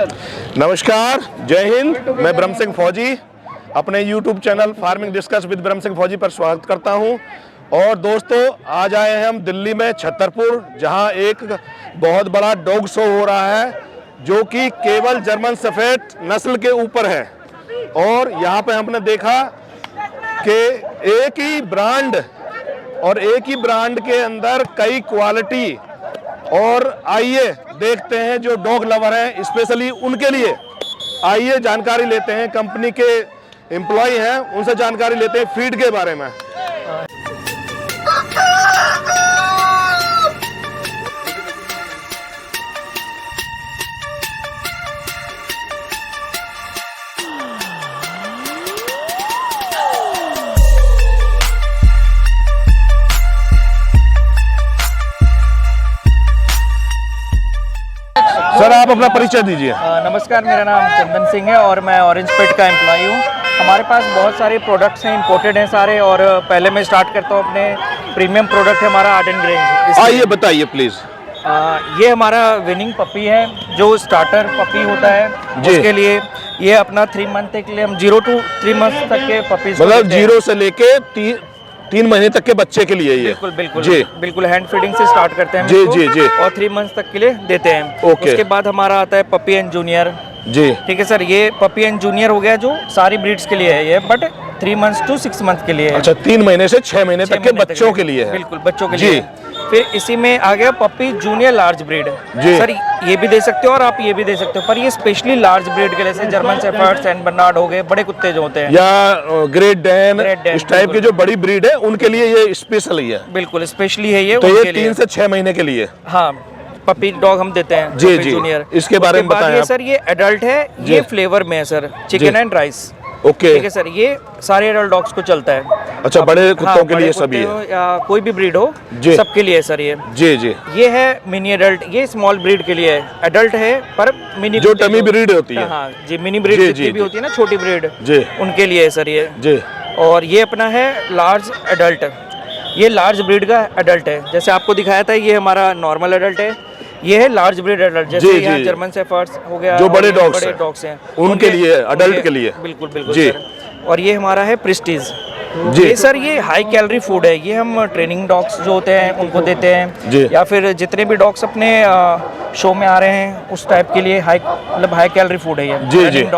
नमस्कार, जय हिंद। मैं ब्रह्म सिंह फौजी अपने YouTube channel farming discuss with ब्रह्म सिंह फौजी पर स्वागत करता हूं। और दोस्तों, आज आए हैं हम दिल्ली में छतरपुर, जहां एक बहुत बड़ा डॉग शो हो रहा है जो कि केवल जर्मन शेफर्ड नस्ल के ऊपर है। और यहां पे हमने देखा कि एक ही ब्रांड के अंदर कई क्वालिटी। और आइए देखते हैं जो डॉग लवर हैं, स्पेशली उनके लिए आइए जानकारी लेते हैं। कंपनी के एम्प्लॉय हैं, उनसे जानकारी लेते हैं फीड के बारे में। सर, आप अपना परिचय दीजिए। नमस्कार, मेरा नाम चंदन सिंह है और मैं ऑरेंज पेट का एम्प्लॉय हूँ। हमारे पास बहुत सारे प्रोडक्ट्स हैं, इंपोर्टेड हैं सारे। और पहले मैं स्टार्ट करता हूँ अपने प्रीमियम प्रोडक्ट है हमारा आर्ट एंड ग्रेंज। आइए बताइए प्लीज़। ये हमारा विनिंग पपी है जो स्टार्टर पपी होता है, उसके लिए ये अपना 3 मंथ के लिए हम 0 to 3 मंथ तक के पपी, मतलब 0 से लेके 3 महीने तक के बच्चे के लिए ये। बिल्कुल हैंड फीडिंग से स्टार्ट करते हैं जी। और 3 मंथ तक के लिए देते हैं। उसके बाद हमारा आता है पपी एंड जूनियर। जी ठीक है सर, ये पपी एंड जूनियर हो गया जो सारी ब्रीड्स के लिए है ये, बट 3 मंथ्स to 6 मंथ के लिए है। अच्छा, 3 महीने से 6 महीने तक के बच्चों के लिए है। बिल्कुल, बच्चों के लिए। फिर इसी में आ गया puppy junior large breed. Sir, ये भी दे सकते हो और आप ये भी दे सकते हो, पर ये स्पेशली लार्ज ब्रीड के लिए, जैसे जर्मन शेफर्ड, सैन बर्नार्ड हो गए, बड़े कुत्ते जो होते हैं, या ग्रेट डैन, इस टाइप की जो बड़ी ब्रीड है उनके लिए ये स्पेशल ही है। बिल्कुल स्पेशली है ये। तो ये 3 से 6 महीने के लिए। हाँ, पपी डॉग हम देते हैं जी जूनियर। इसके बारे में बताएं। सर, ये एडल्ट है, ये फ्लेवर में है sir, chicken and rice. Okay, ठीक है सर, ये सारे एडल्ट डॉग्स को चलता है। अच्छा, बड़े कुत्तों के लिए सभी है, या कोई भी ब्रीड हो सबके लिए सर ये। जी। ये है मिनी एडल्ट, ये स्मॉल ब्रीड के लिए है। एडल्ट है पर मिनी, जो टमी ब्रीड होती है। हाँ जी, मिनी ब्रीड जितनी भी होती है ना, छोटी ब्रीड, उनके लिए है सर ये। जी। और ये अपना है लार्ज एडल्ट, ये लार्ज ब्रीड का एडल्ट है। जैसे आपको दिखाया था, ये हमारा नॉर्मल एडल्ट है, ये है लार्ज ब्रीड एडल्ट। जैसे यहाँ जर्मन शेफर्ड्स हो गया, जो बड़े डॉग्स हैं उनके लिए, एडल्ट के लिए। बिल्कुल जी। और ये हमारा है प्रेस्टीज। ये सर, ये हाई कैलोरी फूड है। ये हम ट्रेनिंग डॉग्स जो होते हैं उनको देते हैं, या फिर जितने भी डॉग्स अपने शो में आ रहे हैं उस टाइप के लिए मतलब हाई कैलोरी फूड है ये। ट्रेनिंग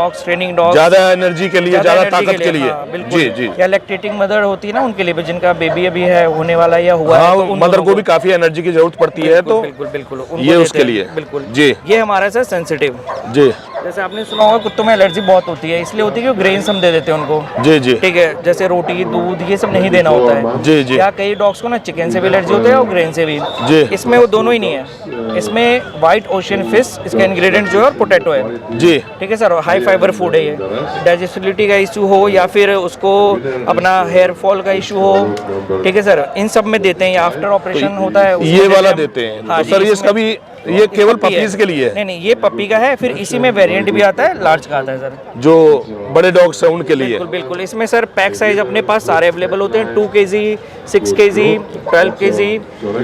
डॉग्स ज्यादा एनर्जी के लिए, ज्यादा ताकत के लिए। बिल्कुल। या लैक्टेटिंग मदर होती है ना, उनके लिए भी, जिनका बेबी अभी है, होने वाला या हुआ है, तो मदर को भी काफी एनर्जी की जरूरत पड़ती है, तो बिल्कुल ये उसके लिए। बिल्कुल जी। ये हमारा सर सेंसिटिव। जी। जैसे आपने सुना होगा, कुत्तों में एलर्जी बहुत होती है, इसलिए होती है कि ग्रेन्स हम दे देते हैं उनको। जी। ठीक है, जैसे रोटी, दूध, ये सब नहीं देना होता है। जी। या कई डॉग्स को ना चिकन से भी एलर्जी होती है और ग्रेन से भी। इसमें वो दोनों ही नहीं है। इसमें व्हाइट ओशियन फिश, इसका इंग्रेडिएंट जो है पोटैटो है। जी। ठीक है सर, हाई फाइबर फूड है ये। डाइजेस्टिबिलिटी का इशू हो या फिर उसको अपना हेयर फॉल का इशू हो, ठीक है सर, इन सब में देते हैं। आफ्टर ऑपरेशन होता है, ये वाला देते हैं। हाँ, सर, ये सभी, ये केवल पपीज के लिए है? नहीं, ये पपी का है। फिर इसी में वेरिएंट भी आता है, लार्ज का आता है सर, जो बड़े डॉग्स हैं उनके लिए। बिल्कुल। इसमें सर पैक साइज अपने पास सारे अवेलेबल होते हैं। 2 kg, 6 kg, 12 kg,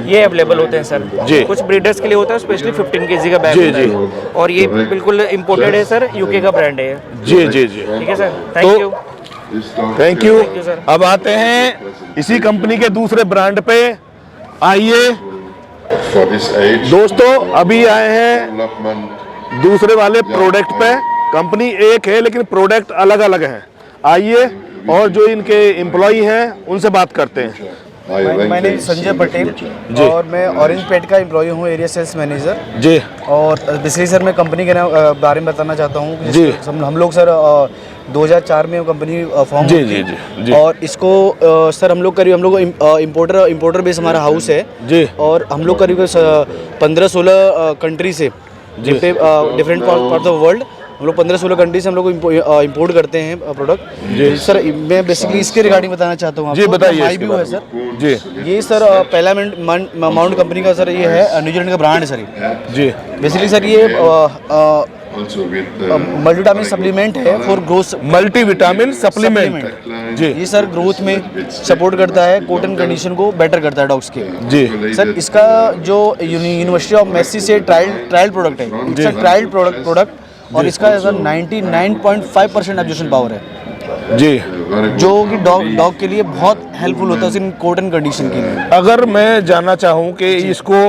ये अवेलेबल होते हैं सर। जी। कुछ ब्रीडर्स के लिए होता है स्पेशली 15 kg का बैग। जी। और ये बिल्कुल इम्पोर्टेड है सर, यूके का ब्रांड है। जी। ठीक है सर, थैंक यू सर। अब आते हैं इसी कंपनी के दूसरे ब्रांड पे। आइए दोस्तों, अभी आए हैं दूसरे वाले प्रोडक्ट पे। कंपनी एक है लेकिन प्रोडक्ट अलग अलग हैं। आइए और जो इनके एम्प्लॉई हैं उनसे बात करते हैं। मैं संजय पटेल और मैं ऑरेंज पेट का एम्प्लॉय हूँ, एरिया सेल्स मैनेजर जी। और बेसिकली सर, मैं कंपनी के बारे में बताना चाहता हूँ जी। हम लोग सर 2004 में कंपनी फॉर्म हुई थी। और इसको सर हम लोग इम्पोर्टर बेस हमारा हाउस है जी। और हम लोग करीब 15-16 कंट्री से, डिफरेंट पार्ट ऑफ वर्ल्ड, हम लोग 15-16 कंट्री से हम लोग इंपोर्ट करते हैं प्रोडक्ट। सर, मैं बेसिकली इसके रिगार्डिंग बताना चाहता हूँ। जी बताइए। माईव्यू है सर जी। ये सर पहला माउंट कंपनी का सर, ये है न्यूजीलैंड का ब्रांड है सर जी। बेसिकली सर, ये मल्टीविटामिन सप्लीमेंट है फॉर ग्रोथ। मल्टीविटामिन सप्लीमेंट जी। ये सर ग्रोथ में सपोर्ट करता है, कोटन कंडीशन को बेटर करता है डॉग्स के जी। सर, इसका जो यूनिवर्सिटी ऑफ मैसी से ट्रायल प्रोडक्ट है, ट्रायल प्रोडक्ट और इसका सर 99.5% एब्जॉर्प्शन पावर है जी, जो कि डॉग के लिए बहुत हेल्पफुल होता है उसकी कोर्टन कंडीशन के लिए। अगर मैं जानना चाहूँ कि इसको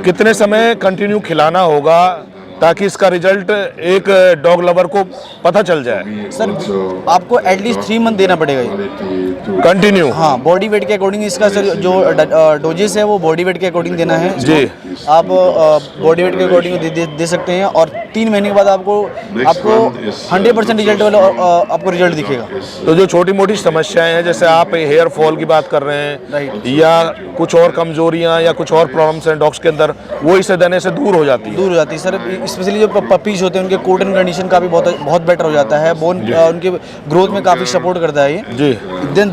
कितने समय कंटिन्यू खिलाना होगा ताकि इसका रिजल्ट एक डॉग लवर को पता चल जाए? सर आपको एटलीस्ट 3 मंथ देना पड़ेगा ये कंटिन्यू। हाँ, बॉडी वेट के अकॉर्डिंग इसका सर जो डोजेस है वो बॉडी वेट के अकॉर्डिंग देना है जी। आप बॉडी वेट के अकॉर्डिंग दे सकते हैं और 3 महीने के बाद आपको 100% रिजल्ट वाला आपको रिजल्ट दिखेगा। तो जो छोटी मोटी समस्याएं हैं जैसे आप हेयर फॉल की बात कर रहे हैं या कुछ और कमजोरियां या कुछ और प्रॉब्लम्स हैं डॉग्स के अंदर, वो इसे देने से दूर हो जाती है सर। स्पेशली जो पपीज होते हैं उनके कोर्टन कंडीशन का भी बहुत बेटर हो जाता है, बोन उनके ग्रोथ में काफ़ी सपोर्ट करता है ये जी।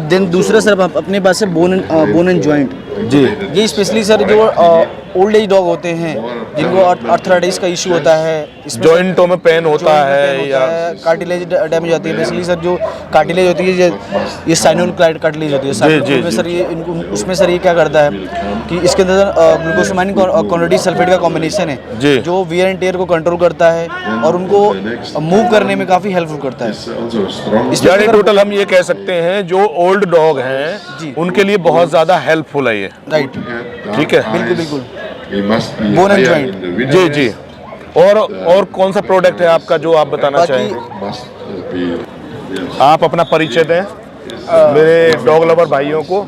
देन दूसरा सर अपने पास है बोन एंड जॉइंट जी। ये स्पेशली सर जो ओल्ड एज डॉग होते हैं जिनको आर्थराइटिस का इशू होता है, जॉइंटों में पेन होता है या कार्टिलेज डैमेज होती है, बेसिकली सर जो कार्टिलेज होती है ये साइनोल कार्टिलेज होती है साइनोल में सर ये उसमें सर ये क्या करता है कि इसके अंदर ग्लूकोसामाइन क्लोराइड सल्फेट का कॉम्बिनेशन है जो वियर एंड टेयर को कंट्रोल करता है और उनको मूव करने में काफ़ी हेल्पफुल करता है। यानी टोटल हम ये कह सकते हैं जो ओल्ड डॉग हैं उनके लिए बहुत ज़्यादा हेल्पफुल है ये। राइट, ठीक है, बिल्कुल बिल्कुल। बोन एंड जॉइंट जी जी। और कौन सा प्रोडक्ट है आपका जो आप बताना चाहेंगे? आप अपना परिचय दें मेरे डॉग लवर भाइयों को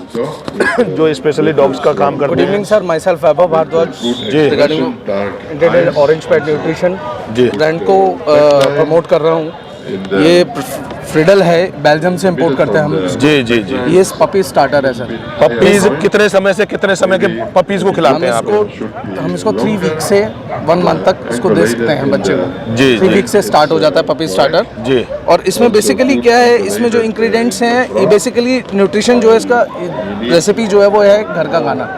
जो स्पेशली डॉग्स का काम करते हैं। Good evening sir, myself Vaibhav Bhardwaj ji. Regarding orange pet nutrition ji brand को प्रमोट कर रहा हूँ। ये फ्रिडल है, बेल्जियम से इंपोर्ट करते हैं हम। जी जी जी। ये पपी स्टार्टर है सर। पपीज कितने समय से कितने समय के पपीज को खिलाते हैं आप? हम इसको 3 वीक से 1 मंथ तक इसको दे सकते हैं बच्चे को। जी 3 वीक से स्टार्ट हो जाता है पपी स्टार्टर जी। और इसमें बेसिकली क्या है, इसमें जो इंग्रेडिएंट्स हैं ये बेसिकली न्यूट्रिशन जो है इसका रेसिपी जो है वो है घर का खाना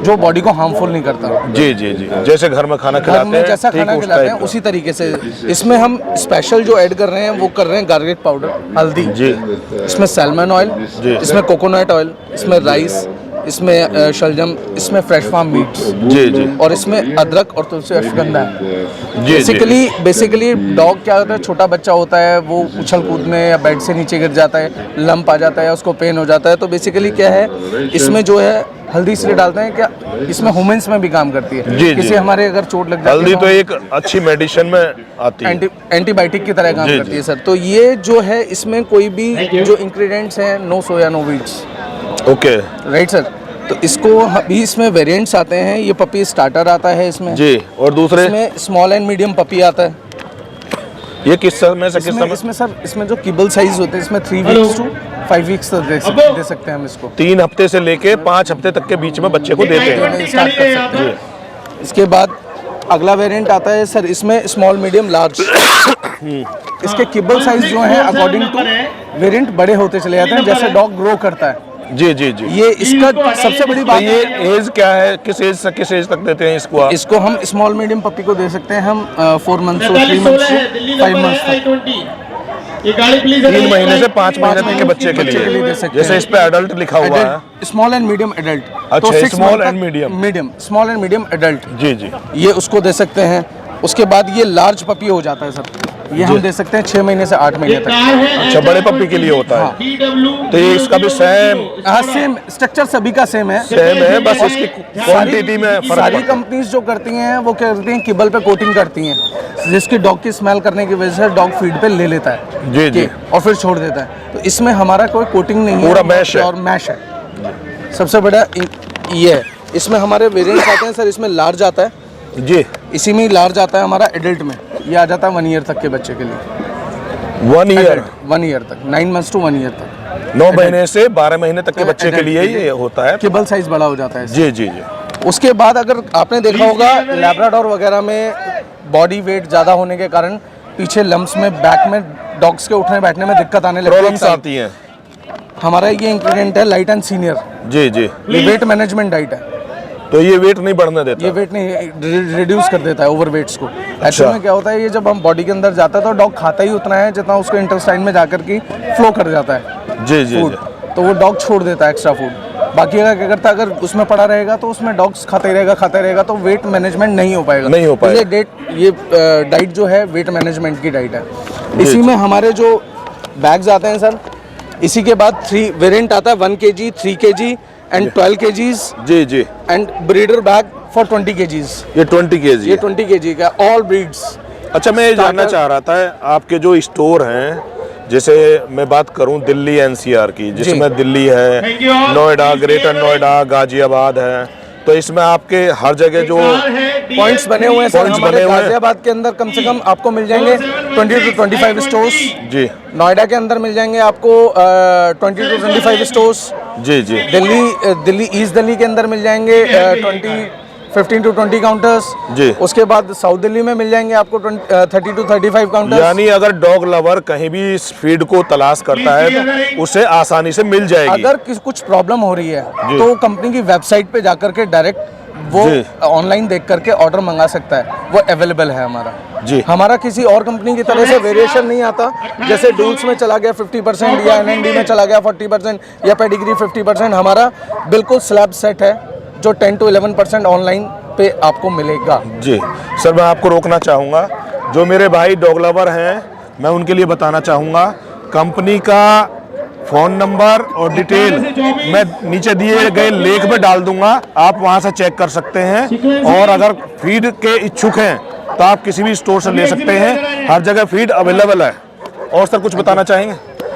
जो बॉडी को हार्मफुल नहीं करता। जी जी जी, जैसे घर में खाना घर खिलाते में हैं जैसा खाना खिलाते हैं उसी तरीके से इसमें हम स्पेशल जो ऐड कर रहे हैं वो कर रहे हैं गार्लिक पाउडर, हल्दी जी, इसमें सैल्मन ऑयल, इसमें कोकोनट ऑयल, इसमें राइस, इसमें शलजम, इसमें फ्रेश फार्म मीट जी जी और इसमें अदरक और तुलसी अश्वगंधा है। जी बेसिकली डॉग क्या होता है, छोटा बच्चा होता है वो उछल कूद में या बेड से नीचे गिर जाता है, लंप आ जाता है, उसको पेन हो जाता है। तो बेसिकली क्या है इसमें जो है हल्दी इसलिए डालते हैं क्या इसमें ह्यूमंस में भी काम करती है। जी, किसी जी। हमारे अगर चोट लग जाती है हल्दी तो एक अच्छी मेडिसिन में आती है, एंटीबायोटिक की तरह काम जी, करती है सर। तो ये जो है इसमें कोई भी जो इंग्रेडिएंट्स हैं no soya no wheats. Okay right sir. तो इसको अभी इसमें वेरिएंट्स आते हैं, ये पपी स्टार्टर आता है इसमें जी। और दूसरे इसमें स्मॉल एंड मीडियम पपी आता है। ये किस समय से किस समय? इसमें सर इसमें जो किबल साइज होते हैं इसमें 3 वीक्स टू 5 वीक्स तक दे सकते हैं हम इसको। 3 हफ्ते से लेके 5 हफ्ते तक के बीच में बच्चे को देते हैं। स्टार्ट कर सकते हैं। इसके बाद अगला वेरिएंट आता है सर इसमें स्मॉल मीडियम लार्ज। इसके किबल साइज जो है अकॉर्डिंग टू वेरिएंट बड़े होते चले जाते हैं जैसे डॉग ग्रो करता है। जी जी जी। ये इसका सबसे बड़ी बात ये एज क्या है, किस एज से किस एज तक देते हैं इसको आप? इसको हम स्मॉल मीडियम पपी को दे सकते हैं हम 4 months to 3 months to 5 months तक। 3 महीने से 5 महीने तक के बच्चे के लिए जैसे इस पे एडल्ट लिखा हुआ है। Small and medium adult. अच्छा, small and medium small and medium adult जी जी। ये उसको दे सकते हैं। उसके बाद ये लार्ज पपी हो जाता है सर, ये हम दे सकते हैं 6 महीने से 8 महीने तक। अच्छा, बड़े पपी के लिए होता है। तो ये इसका भी सेम? हाँ, सेम स्ट्रक्चर सभी का सेम है, बस इसकी क्वांटिटी में फर्क सारी कंपनीज जो करती हैं वो क्या करती हैं किबल पे कोटिंग करती हैं जिसकी डॉग की स्मेल करने की वजह से डॉग फीड पे ले लेता है जी जी और फिर छोड़ देता है। तो इसमें हमारा कोई कोटिंग नहीं है, पूरा मैश है और मैश है। सबसे बड़ा ये है। इसमें हमारे वेरिएंट्स आते हैं सर, इसमें लार्ज आता है जी, इसी में लार्ज आता है हमारा एडल्ट में, ये आ जाता है 1 ईयर तक के बच्चे के लिए। 1 ईयर? 1 ईयर तक, 9 मंथ्स टू 1 ईयर तक। 9 महीने से 12 महीने तक के बच्चे के लिए ये होता है। केबल साइज बड़ा हो जाता है। जी जी जी। उसके बाद अगर आपने देखा होगा लैब्राडोर वगैरह में बॉडी वेट ज़्यादा होने के कारण पीछे लम्स में बैक में डॉग्स के उठने बैठने में दिक्कत आने लगती है, प्रॉब्लम्स आती हैं। हमारा ये इंग्रेडिएंट है लाइट एंड सीनियर। जी जी। ये वेट मैनेजमेंट डाइट है, तो ये वेट नहीं बढ़ने देता? ये वेट नहीं रिड्यूस कर देता है ओवर वेट्स को। अच्छा। ऐसे में क्या होता है, ये जब हम बॉडी के अंदर जाता है तो डॉग खाता ही उतना है जितना उसको इंटेस्टाइन में जाकर के फ्लो कर जाता है जी जी फूड, तो वो डॉग छोड़ देता है एक्स्ट्रा फूड। बाकी अगर क्या करता, अगर उसमें पड़ा रहेगा तो उसमें डॉग्स खाते रहेगा तो वेट मैनेजमेंट नहीं हो पाएगा। ये डाइट जो है वेट मैनेजमेंट की डाइट है। इसी में हमारे जो बैग्स आते हैं सर, इसी के बाद 3 वेरिएंट आता है, 1 kg, 3 kg एंड 12 kgs। जी जी। And breeder bag for 20 kgs। ये 20 kg, ये 20 kg का ऑल ब्रीड्स। अच्छा, मैं ये जानना चाह रहा था, आपके जो स्टोर हैं, जैसे मैं बात करूं दिल्ली NCR की, जिसमें दिल्ली है, नोएडा, ग्रेटर नोएडा, गाजियाबाद है, तो इसमें आपके हर जगह जो पॉइंट्स बने हुए हैं सर, हमारे गाजियाबाद के अंदर कम से कम आपको मिल जाएंगे 20 to 25 स्टोर्स। जी। नोएडा के अंदर मिल जाएंगे आपको 20 to 25 स्टोर्स। जी जी। दिल्ली ईस्ट दिल्ली के अंदर मिल जाएंगे 15 to 20 काउंटर्स। जी। उसके बाद साउथ दिल्ली में मिल जाएंगे आपको 30 to 35 काउंटर्स। यानी अगर डॉग लवर कहीं भी इस फीड को तलाश करता है तो उसे आसानी से मिल जाएगी। अगर कुछ प्रॉब्लम हो रही है तो कंपनी की वेबसाइट पे जाकर के डायरेक्ट वो ऑनलाइन देख करके ऑर्डर मंगा सकता है, वो अवेलेबल है हमारा। जी। हमारा किसी और कंपनी की तरह से वेरिएशन नहीं आता, जैसे डूल्स में चला गया 50% या NND में चला गया 40% या पेडिग्री 50%। हमारा बिल्कुल स्लैब सेट है जो 10 to 11% ऑनलाइन पे आपको मिलेगा। जी सर, मैं आपको रोकना चाहूँगा, जो मेरे भाई डॉग लवर हैं मैं उनके लिए बताना चाहूँगा, कंपनी का फ़ोन नंबर और डिटेल मैं नीचे दिए गए लेख में डाल दूंगा, आप वहां से चेक कर सकते हैं। और अगर फीड के इच्छुक हैं तो आप किसी भी स्टोर से ले सकते हैं, हर जगह फीड अवेलेबल है। और सर कुछ बताना चाहेंगे?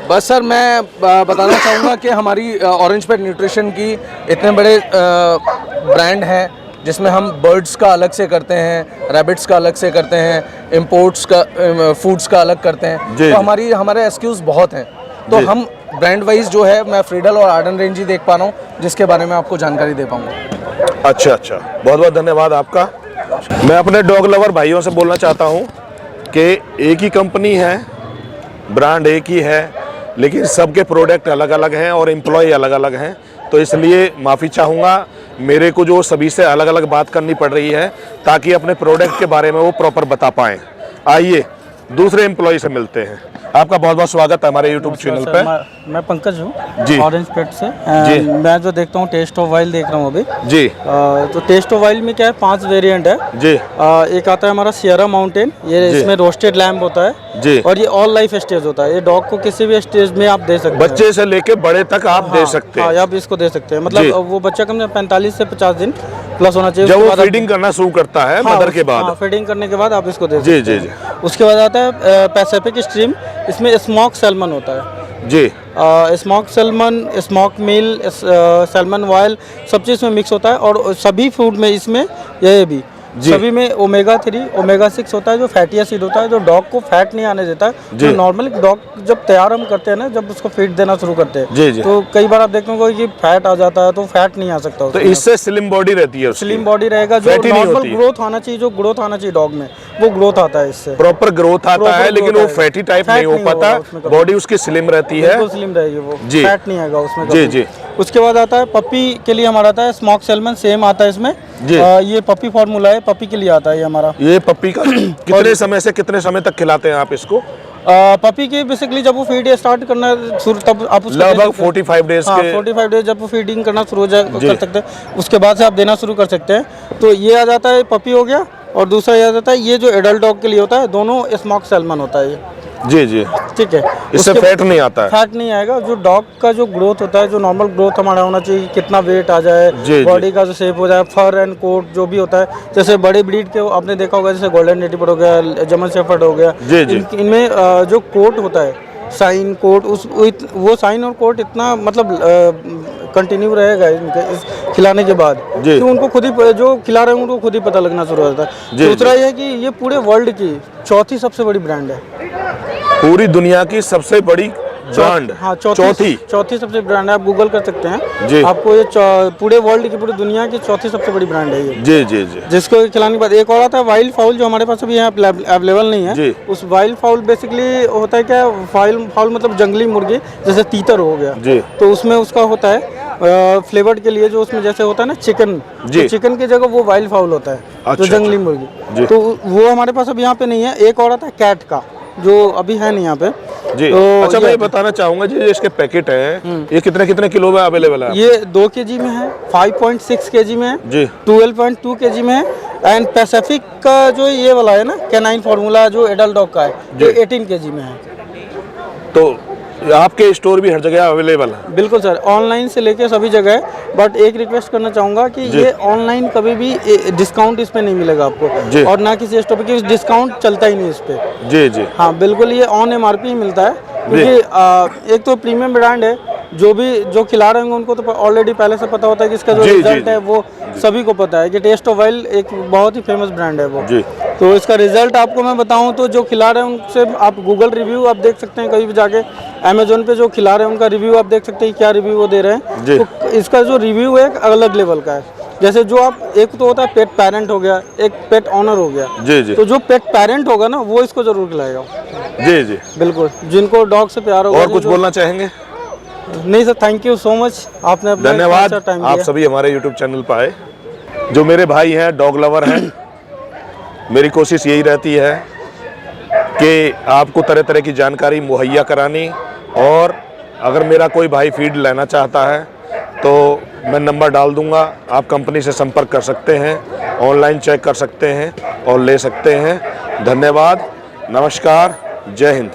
बस सर, मैं बताना चाहूँगा कि हमारी ऑरेंज पेट न्यूट्रिशन की इतने बड़े ब्रांड हैं, जिसमें हम बर्ड्स का अलग से करते हैं, रैबिट्स का अलग से करते हैं, इम्पोर्ट्स का फूड्स का अलग करते हैं। तो हमारे एसक्यूज़ बहुत हैं, तो हम ब्रांड वाइज जो है मैं फ्रीडल और आर्डन रेंज ही देख पा रहा हूँ, जिसके बारे में आपको जानकारी दे पाऊँगा। अच्छा, बहुत बहुत धन्यवाद आपका। मैं अपने डॉग लवर भाइयों से बोलना चाहता हूँ कि एक ही कंपनी है, ब्रांड एक ही है, लेकिन सबके प्रोडक्ट अलग अलग हैं और एम्प्लॉय अलग अलग हैं, तो इसलिए माफ़ी चाहूँगा, मेरे को जो सभी से अलग अलग बात करनी पड़ रही है ताकि अपने प्रोडक्ट के बारे में वो प्रॉपर बता पाएँ। आइए दूसरे एम्प्लॉय से मिलते हैं। आपका बहुत बहुत स्वागत है हमारे YouTube चैनल पे। मैं पंकज हूँ जी, ऑरेंज पेट से। जी। मैं जो देखता हूँ टेस्ट ऑफ वाइल्ड देख रहा हूँ अभी। जी। तो टेस्ट ऑफ वाइल्ड में क्या है, 5 वेरिएंट है। जी। एक आता है हमारा सियरा माउंटेन, ये इसमें रोस्टेड लैम्ब होता है। जी। और ये ऑल लाइफ स्टेज होता है, ये डॉग को किसी भी स्टेज में आप दे सकते हैं, बच्चे से लेके बड़े तक आप दे सकते हैं। आप इसको दे सकते हैं, मतलब वो बच्चा कम से कम 45 से 50 दिन प्लस होना चाहिए। जब वो फीडिंग करना शुरू करता है मदर के बाद, फीडिंग करने के बाद आप इसको दे सकते हैं। जी जी। उसके बाद आता है पैसिफिक स्ट्रीम, इसमें स्मोक सैल्मन होता है। जी। स्मोक सैल्मन, स्मोक मिल, सैल्मन ऑयल, सब चीज़ में मिक्स होता है। और सभी फूड में इसमें ये भी सभी में ओमेगा 3, ओमेगा 6 होता है, जो फैटी एसिड होता है, जो डॉग को फैट नहीं आने देता है। जो नॉर्मली डॉग जब तैयार हम करते हैं ना, जब उसको फीड देना शुरू करते हैं, तो कई बार आप देखते हो कि फैट आ जाता है, तो फैट नहीं आ सकता। तो इससे स्लिम बॉडी रहती है, स्लिम बॉडी रहेगा, जो नॉर्मल ग्रोथ आना चाहिए, जो ग्रोथ आना चाहिए डॉग में, वो ग्रोथ आता है इससे, प्रॉपर ग्रोथ आता है, लेकिन वो फैटी टाइप नहीं हो पाता, बॉडी उसकी स्लिम रहती है, स्लिम रहेगी, वो फैट नहीं आएगा उसमें। जी जी। उसके बाद आता है पपी के लिए हमारा आता है स्मोक सैल्मन, सेम आता है इसमें। ये पपी फार्मूला है, पपी के लिए आता है ये हमारा। ये पपी का कितने समय से कितने समय तक खिलाते हैं आप इसको? पपी के बेसिकली जब वो फीड स्टार्ट करना शुरू, तब आप उसको लगभग 45 डेज के 45 डेज जब वो फीडिंग करना शुरू कर सकते हैं, उसके बाद से आप देना शुरू कर सकते हैं। तो ये आ जाता है, पपी हो गया। और दूसरा ये आ जाता है, ये जो एडल्ट डॉग के लिए होता है, दोनों स्मोक सैल्मन होता है ये। जी जी। ठीक है, इससे फैट नहीं आता है, फैट नहीं आएगा। जो डॉग का जो ग्रोथ होता है, जो नॉर्मल ग्रोथ हमारा होना चाहिए, कितना वेट आ जाए, बॉडी का जो शेप हो जाए, फर एंड कोट जो भी होता है, जैसे बड़े ब्रीड के आपने देखा होगा, जैसे गोल्डन रिट्रीवर हो गया, जर्मन शेफर्ड हो गया, इनमें जो कोट होता है, साइन कोट, वो साइन और कोट इतना मतलब कंटिन्यू रहेगा इनके खिलाने के बाद, कि उनको खुद ही जो खिला रहे हैं उनको खुद ही पता लगना शुरू हो जाता है। दूसरा ये है कि ये पूरे वर्ल्ड की 4थी सबसे बड़ी ब्रांड है, पूरी दुनिया की सबसे बड़ी ब्रांड। हाँ, चौथी सबसे ब्रांड है, आप गूगल कर सकते हैं, आपको ये पूरे वर्ल्ड की, पूरी दुनिया की 4थी सबसे बड़ी ब्रांड है ये। जी जी जी। जिसको खिलाने के बाद एक और आता है वाइल्ड फाउल, जो हमारे पास अभी यहाँ अवेलेबल नहीं है। उस वाइल्ड फाउल बेसिकली होता है क्या, फाउल मतलब जंगली मुर्गी, जैसे तीतर हो गया, तो उसमें उसका होता है फ्लेवर्ड के लिए, जो उसमें जैसे होता है ना चिकन, तो चिकन की जगह वो वाइल्ड फाउल होता है, जो जंगली मुर्गी, तो वो हमारे पास अभी यहाँ पे नहीं है। एक और आता है कैट का, जो अभी है नहीं यहाँ पे, जी। तो अच्छा, मैं ये बताना चाहूंगा जी, इसके पैकेट हैं, ये कितने कितने किलो में अवेलेबल है? ये 2 kg में है, 5.6 kg में है जी, 12.2 kg में है। एंड पैसिफिक का जो ये वाला है ना कैनाइन फार्मूला जो एडल्ट डॉग का है, ये 18 kg में है। तो आपके स्टोर भी हर जगह अवेलेबल है? बिल्कुल सर, ऑनलाइन से लेके सभी जगह है। बट एक रिक्वेस्ट करना चाहूँगा कि ये ऑनलाइन कभी भी डिस्काउंट इस पे नहीं मिलेगा आपको, और ना किसी स्टोर पे, क्योंकि डिस्काउंट चलता ही नहीं इस पे। जी जी। हाँ बिल्कुल, ये ऑन MRP ही मिलता है, क्योंकि एक तो प्रीमियम ब्रांड है, जो खिला रहे होंगे उनको तो ऑलरेडी पहले से पता होता है कि इसका जो रिजल्ट है वो सभी को पता है कि टेस्ट ऑफ ऑयल एक बहुत ही फेमस ब्रांड है वो। तो इसका रिजल्ट आपको मैं बताऊं तो जो खिला रहे हैं उनसे आप गूगल रिव्यू आप देख सकते हैं, कहीं भी जाके अमेजोन पे जो खिला रहे हैं उनका रिव्यू आप देख सकते हैं क्या रिव्यू वो दे रहे हैं। तो इसका जो रिव्यू है एक अलग लेवल का है। जैसे जो आप, एक तो होता है पेट पेरेंट हो गया, एक पेट ऑनर हो गया। जी जी। तो जो पेट पेरेंट होगा ना वो इसको जरूर खिलाएगा। जी जी बिल्कुल, जिनको डॉग से प्यार होगा। और कुछ बोलना चाहेंगे? नहीं sir, thank you so much, आपने अपना धन्यवाद। टाइम आप सभी हमारे YouTube चैनल पर आए। जो मेरे भाई हैं, डॉग लवर हैं, मेरी कोशिश यही रहती है कि आपको तरह तरह की जानकारी मुहैया करानी, और अगर मेरा कोई भाई फीड लेना चाहता है तो मैं नंबर डाल दूंगा, आप कंपनी से संपर्क कर सकते हैं, ऑनलाइन चेक कर सकते हैं और ले सकते हैं। धन्यवाद, नमस्कार, जय हिंद।